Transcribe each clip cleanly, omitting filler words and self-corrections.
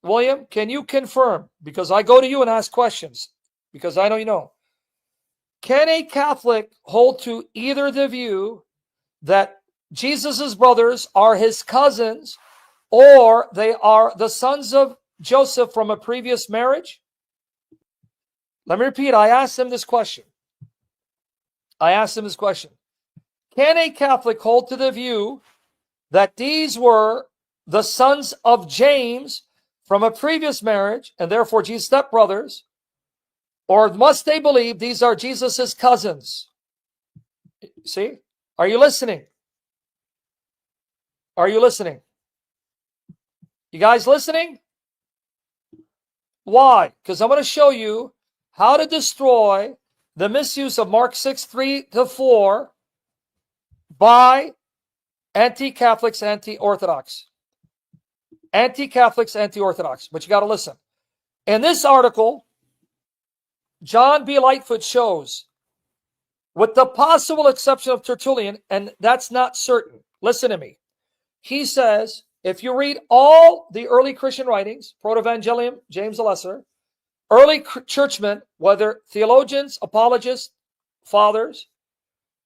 William, can you confirm? Because I go to you and ask questions, because I know you know. Can a Catholic hold to either the view that Jesus's brothers are his cousins, or they are the sons of Joseph from a previous marriage? Let me repeat. I asked him this question. Can a Catholic hold to the view that these were the sons of James from a previous marriage, and therefore Jesus' stepbrothers, or must they believe these are Jesus's cousins? See? Are you listening? Are you listening? You guys listening? Why? Because I'm going to show you how to destroy the misuse of Mark 6:3-4 by anti-Catholics, anti-Orthodox. Anti-Catholics, anti-Orthodox. But you got to listen. In this article, John B. Lightfoot shows, with the possible exception of Tertullian, and that's not certain. Listen to me. He says, if you read all the early Christian writings, Protevangelium, James the Lesser, early churchmen, whether theologians, apologists, fathers,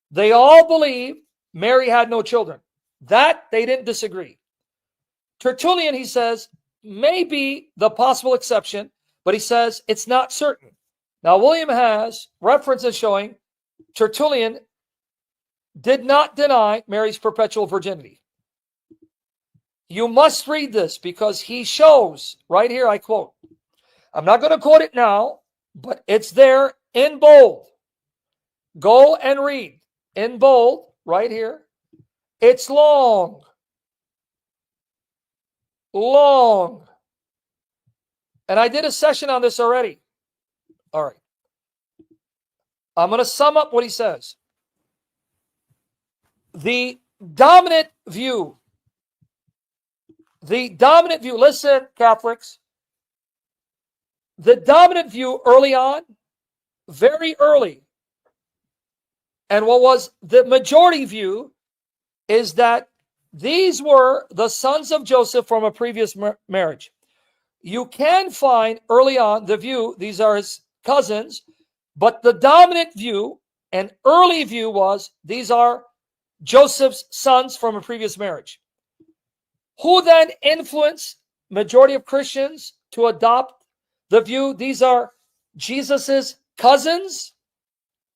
they all believe Mary had no children. That they didn't disagree. Tertullian, he says, may be the possible exception, but he says it's not certain. Now, William has references showing Tertullian did not deny Mary's perpetual virginity. You must read this because he shows, right here, I quote. I'm not going to quote it now, but it's there in bold. Go and read in bold, right here. It's long. Long. And I did a session on this already. All right. I'm going to sum up what he says. The dominant view, listen, Catholics, the dominant view early on, very early, and what was the majority view is that these were the sons of Joseph from a previous marriage. You can find early on the view, these are his cousins, but the dominant view and early view was these are Joseph's sons from a previous marriage. Who then influenced majority of Christians to adopt the view these are Jesus's cousins,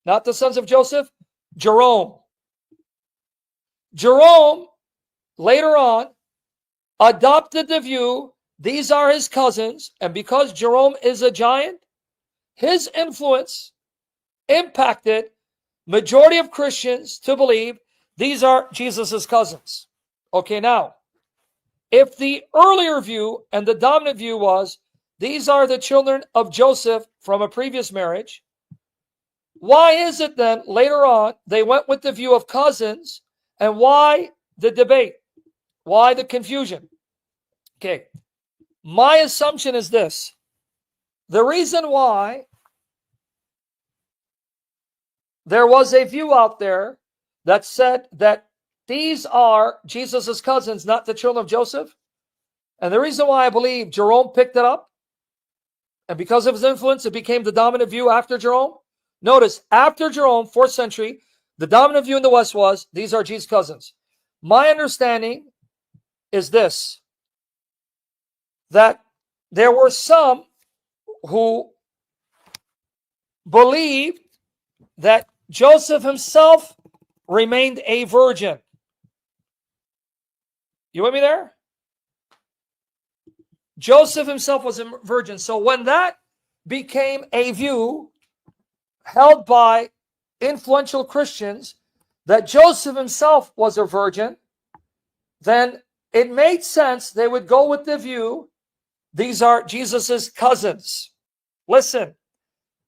not the sons of Joseph? Jerome. Jerome, later on, adopted the view these are his cousins, and because Jerome is a giant, his influence impacted majority of Christians to believe these are Jesus's cousins. Okay, now, if the earlier view and the dominant view was these are the children of Joseph from a previous marriage, why is it then later on they went with the view of cousins, and why the debate? Why the confusion? Okay, my assumption is this. The reason why there was a view out there that said that these are Jesus's cousins, not the children of Joseph, and the reason why I believe Jerome picked it up, and because of his influence, it became the dominant view after Jerome. Notice, after Jerome, 4th century, the dominant view in the West was, these are Jesus' cousins. My understanding is this, that there were some who believed that Joseph himself remained a virgin. You with me there? Joseph himself was a virgin. So when that became a view held by influential Christians that Joseph himself was a virgin, then it made sense they would go with the view these are Jesus's cousins. Listen,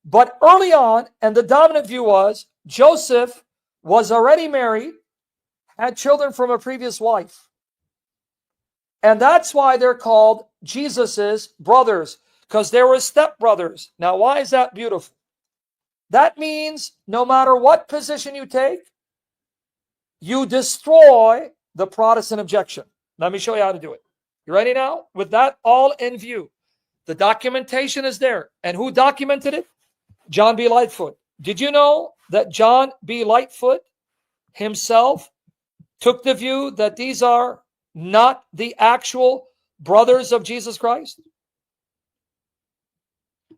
but early on, and the dominant view was Joseph was already married, had children from a previous wife. And that's why they're called Jesus's brothers, because they were stepbrothers. Now, why is that beautiful? That means no matter what position you take, you destroy the Protestant objection. Let me show you how to do it. You ready now? With that all in view, the documentation is there. And who documented it? John B. Lightfoot. Did you know that John B. Lightfoot himself took the view that these are not the actual brothers of Jesus Christ?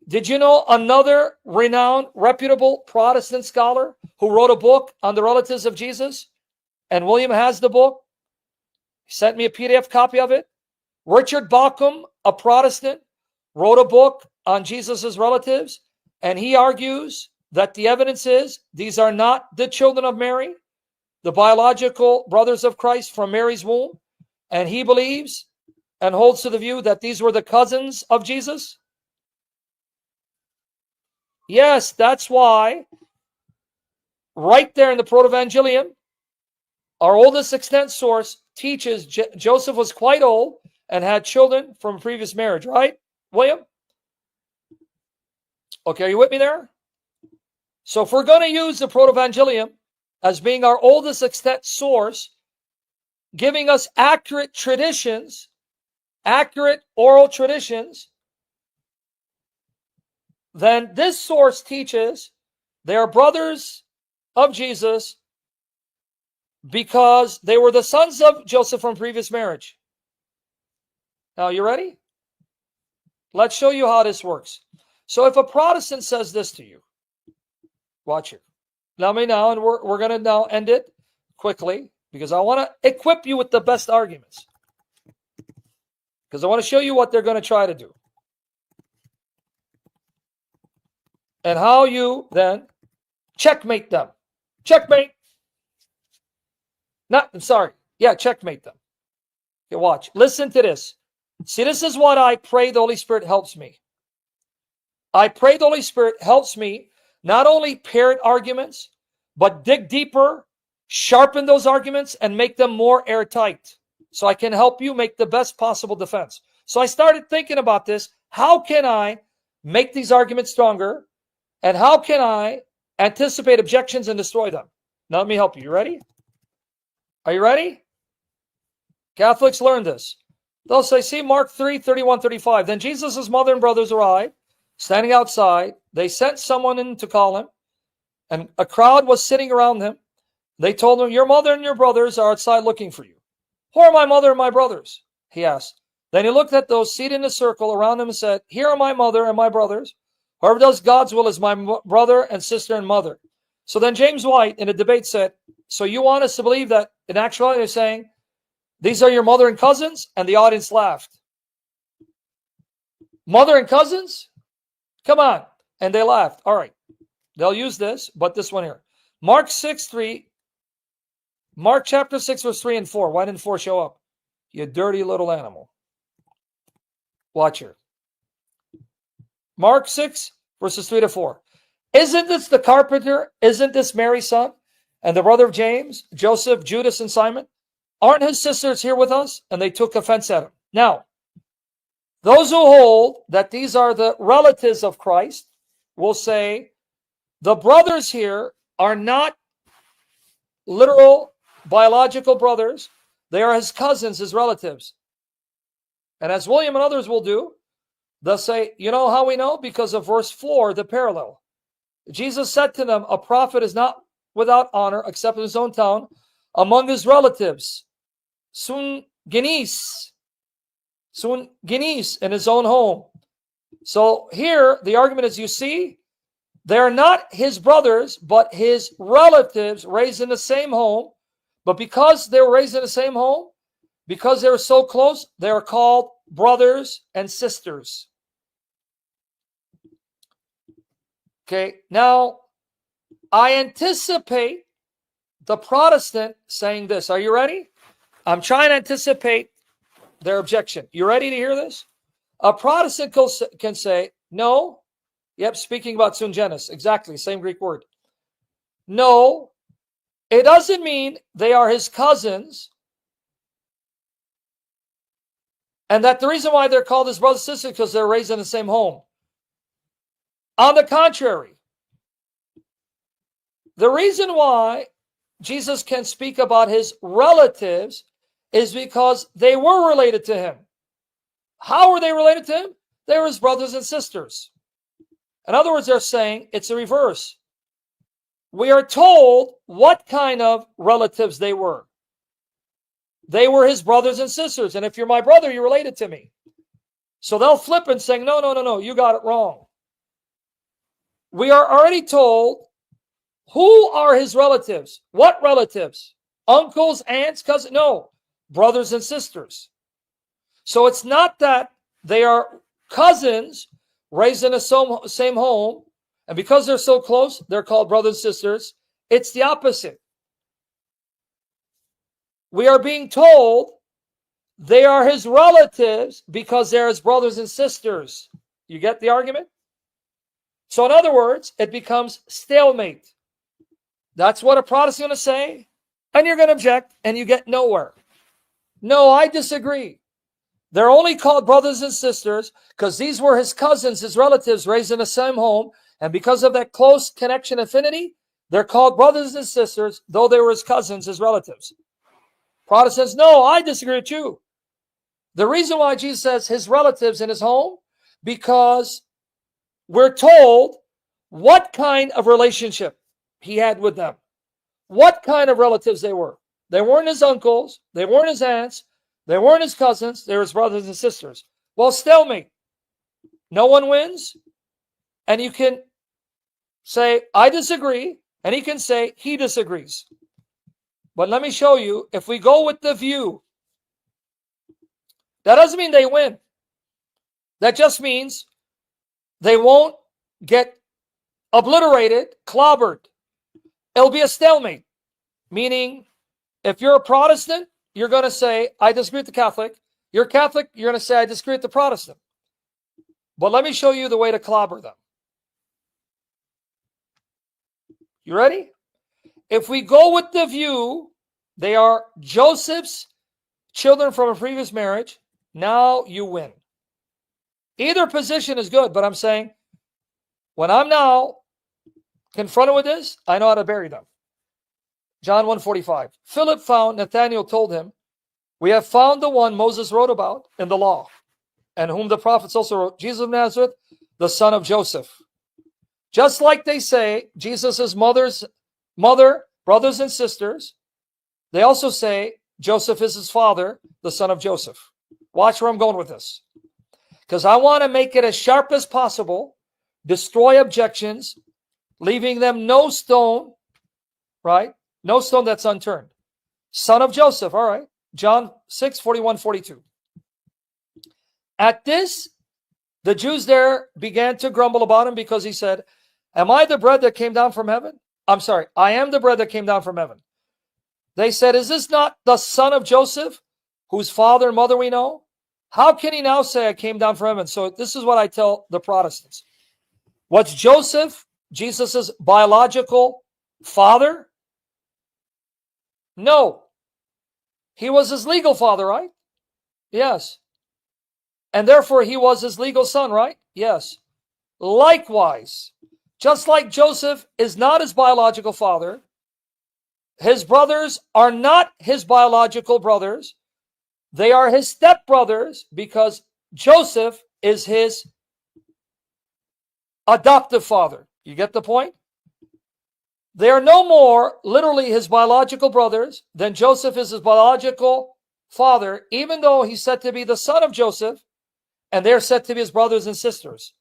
Did you know another renowned, reputable Protestant scholar who wrote a book on the relatives of Jesus? And William has the book. He sent me a PDF copy of it. Richard Bauckham, a Protestant, wrote a book on Jesus's relatives, and he argues that the evidence is these are not the children of Mary, the biological brothers of Christ from Mary's womb, and he believes and holds to the view that these were the cousins of Jesus. Yes, that's why right there in the Protevangelium, our oldest extant source teaches Joseph was quite old and had children from a previous marriage, right, William? Okay, are you with me there? So if we're going to use the Protevangelium as being our oldest extant source, giving us accurate traditions, accurate oral traditions, then this source teaches they are brothers of Jesus because they were the sons of Joseph from previous marriage. Now, you ready? Let's show you how this works. So if a Protestant says this to you, watch it. Let me now, and we're going to now end it quickly because I want to equip you with the best arguments. Because I want to show you what they're going to try to do. And how you then checkmate them. Checkmate. I'm sorry. Yeah, checkmate them. Okay, watch. Listen to this. See, this is what I pray the Holy Spirit helps me. I pray the Holy Spirit helps me not only parrot arguments, but dig deeper, sharpen those arguments, and make them more airtight so I can help you make the best possible defense. So I started thinking about this. How can I make these arguments stronger? And how can I anticipate objections and destroy them? Now let me help you. You ready? Are you ready? Catholics learn this. They'll say, see, Mark 3, 31, 35. Then Jesus' mother and brothers arrived, standing outside. They sent someone in to call him, and a crowd was sitting around him. They told him, your mother and your brothers are outside looking for you. Who are my mother and my brothers? He asked. Then he looked at those seated in a circle around him and said, here are my mother and my brothers. Whoever does God's will is my brother and sister and mother. So then James White in a debate said, so you want us to believe that in actuality they're saying, these are your mother and cousins? And the audience laughed. Mother and cousins? Come on. And they laughed. All right. They'll use this, but this one here. Mark chapter 6, verse 3 and 4. Why didn't 4 show up? You dirty little animal. Watch here. Mark 6, verses 3 to 4. Isn't this the carpenter? Isn't this Mary's son? And the brother of James, Joseph, Judas, and Simon? Aren't his sisters here with us? And they took offense at him. Now, those who hold that these are the relatives of Christ will say, the brothers here are not literal biological brothers. They are his cousins, his relatives. And as William and others will do, they'll say, you know how we know? Because of verse 4, the parallel. Jesus said to them, a prophet is not without honor except in his own town, among his relatives, sun genis in his own home. So here, the argument is, you see, they're not his brothers, but his relatives raised in the same home. But because they were raised in the same home, because they were so close, they are called brothers and sisters. Okay, now I anticipate the Protestant saying this. Are you ready? I'm trying to anticipate their objection. You ready to hear this? A Protestant can say, no. Yep, speaking about sun genis. Exactly, same Greek word. No, it doesn't mean they are his cousins. And that the reason why they're called his brothers and sisters is because they're raised in the same home. On the contrary, the reason why Jesus can speak about his relatives is because they were related to him. How were they related to him? They were his brothers and sisters. In other words, they're saying it's a reverse. We are told what kind of relatives they were. They were his brothers and sisters. And if you're my brother, you're related to me. So they'll flip and saying, no, you got it wrong. We are already told who are his relatives. What relatives? Uncles, aunts, cousins? No, brothers and sisters. So it's not that they are cousins raised in the same home, and because they're so close, they're called brothers and sisters. It's the opposite. We are being told they are his relatives because they're his brothers and sisters. You get the argument? So in other words, it becomes stalemate. That's what a Protestant is going to say, and you're going to object, and you get nowhere. No, I disagree. They're only called brothers and sisters because these were his cousins, his relatives raised in the same home, and because of that close connection affinity, they're called brothers and sisters, though they were his cousins, his relatives. Protestants, no, I disagree with you. The reason why Jesus says his relatives in his home, because we're told what kind of relationship he had with them, what kind of relatives they were. They weren't his uncles, they weren't his aunts, they weren't his cousins, they were his brothers and sisters. Well, stalemate. No one wins, and you can say, I disagree, and he can say he disagrees. But let me show you, if we go with the view, that doesn't mean they win. That just means they won't get obliterated, clobbered. It'll be a stalemate. Meaning, if you're a Protestant, you're going to say, I disagree with the Catholic. You're Catholic, you're going to say, I disagree with the Protestant. But let me show you the way to clobber them. You ready? If we go with the view, they are Joseph's children from a previous marriage, now you win. Either position is good, but I'm saying, when I'm now confronted with this, I know how to bury them. John 1:45. Philip found, Nathanael told him, we have found the one Moses wrote about in the law, and whom the prophets also wrote, Jesus of Nazareth, the son of Joseph. Just like they say, Jesus' mother, brothers and sisters, they also say Joseph is his father, the son of Joseph. Watch where I'm going with this. Because I want to make it as sharp as possible, destroy objections, leaving them no stone, right? No stone that's unturned. Son of Joseph, all right. John 6:41-42. At this, the Jews there began to grumble about him because he said, am I the bread that came down from heaven? I am the bread that came down from heaven. They said, is this not the son of Joseph, whose father and mother we know? How can he now say I came down from heaven? So this is what I tell the Protestants. Was Joseph Jesus' biological father? No. He was his legal father, right? Yes. And therefore he was his legal son, right? Yes. Likewise, just like Joseph is not his biological father, his brothers are not his biological brothers. They are his stepbrothers because Joseph is his adoptive father. You get the point? They are no more literally his biological brothers than Joseph is his biological father, even though he's said to be the son of Joseph, and they're said to be his brothers and sisters.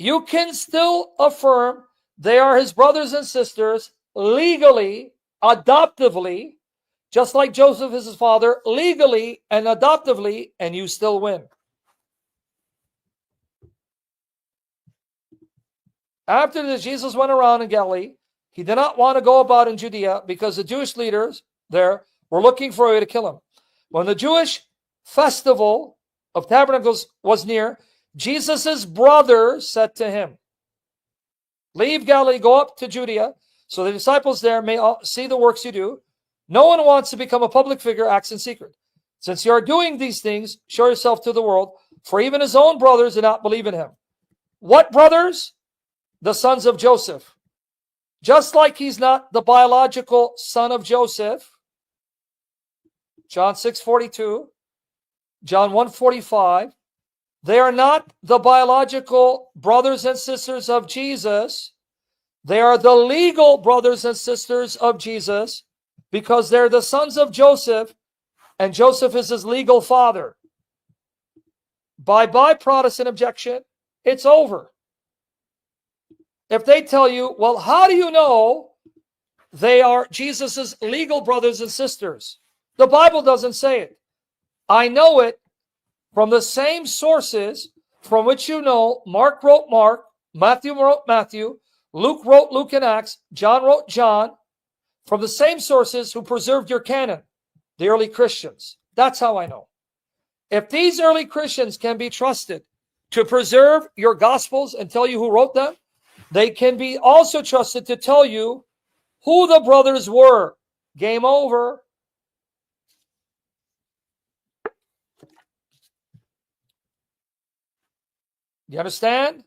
You can still affirm they are his brothers and sisters legally, adoptively, just like Joseph is his father, legally and adoptively, and you still win. After this, Jesus went around in Galilee. He did not want to go about in Judea because the Jewish leaders there were looking for a way to kill him. When the Jewish festival of Tabernacles was near, Jesus' brothers said to him, leave Galilee, go up to Judea, so the disciples there may see the works you do. No one wants to become a public figure, acts in secret. Since you are doing these things, show yourself to the world, for even his own brothers did not believe in him. What brothers? The sons of Joseph. Just like he's not the biological son of Joseph, John 6:42, John 1:45. They are not the biological brothers and sisters of Jesus. They are the legal brothers and sisters of Jesus because they're the sons of Joseph, and Joseph is his legal father. Bye-bye, Protestant objection. It's over. If they tell you, well, how do you know they are Jesus's legal brothers and sisters? The Bible doesn't say it. I know it from the same sources from which you know Mark wrote Mark, Matthew wrote Matthew, Luke wrote Luke and Acts, John wrote John, from the same sources who preserved your canon, the early Christians. That's how I know. If these early Christians can be trusted to preserve your Gospels and tell you who wrote them, they can be also trusted to tell you who the brothers were. Game over. You understand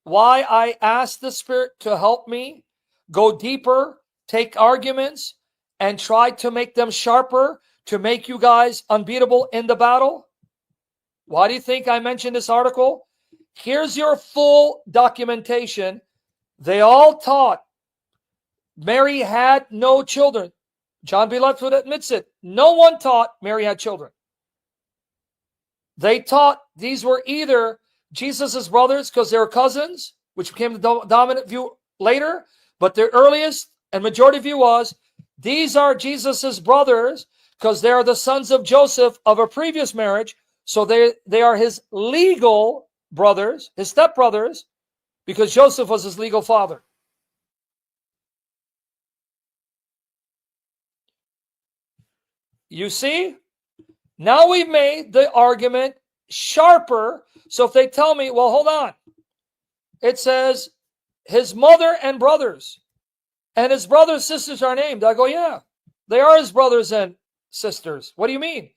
why I asked the Spirit to help me go deeper, take arguments, and try to make them sharper to make you guys unbeatable in the battle? Why do you think I mentioned this article? Here's your full documentation. They all taught Mary had no children. John B. Lightfoot admits it. No one taught Mary had children. They taught these were either Jesus' brothers because they were cousins, which became the dominant view later, but the earliest and majority view was these are Jesus' brothers because they are the sons of Joseph of a previous marriage, so they are his legal brothers, his stepbrothers, because Joseph was his legal father. You see? Now we've made the argument sharper. So if they tell me, well, hold on. It says his mother and brothers, and his brothers and sisters are named. I go, yeah, they are his brothers and sisters. What do you mean?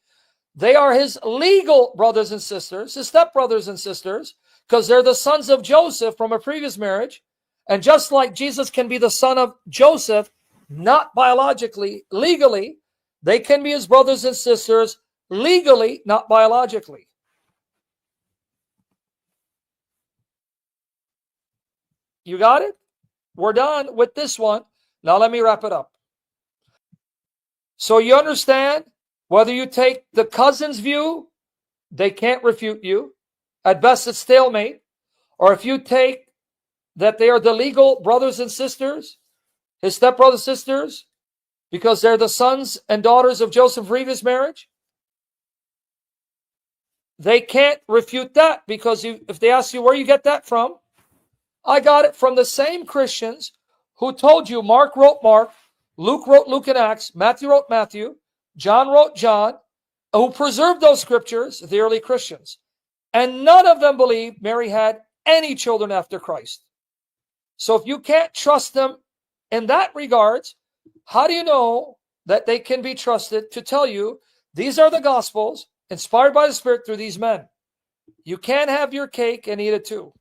They are his legal brothers and sisters, his stepbrothers and sisters, because they're the sons of Joseph from a previous marriage. And just like Jesus can be the son of Joseph, not biologically, legally, they can be his brothers and sisters legally, not biologically. You got it? We're done with this one. Now let me wrap it up. So you understand, whether you take the cousin's view, they can't refute you. At best, it's stalemate. Or if you take that they are the legal brothers and sisters, his stepbrothers and sisters, because they're the sons and daughters of Joseph's previous marriage, they can't refute that, because if they ask you where you get that from, I got it from the same Christians who told you Mark wrote Mark, Luke wrote Luke and Acts, Matthew wrote Matthew, John wrote John, who preserved those scriptures, the early Christians. And none of them believed Mary had any children after Christ. So if you can't trust them in that regards, how do you know that they can be trusted to tell you these are the Gospels inspired by the Spirit through these men? You can't have your cake and eat it too.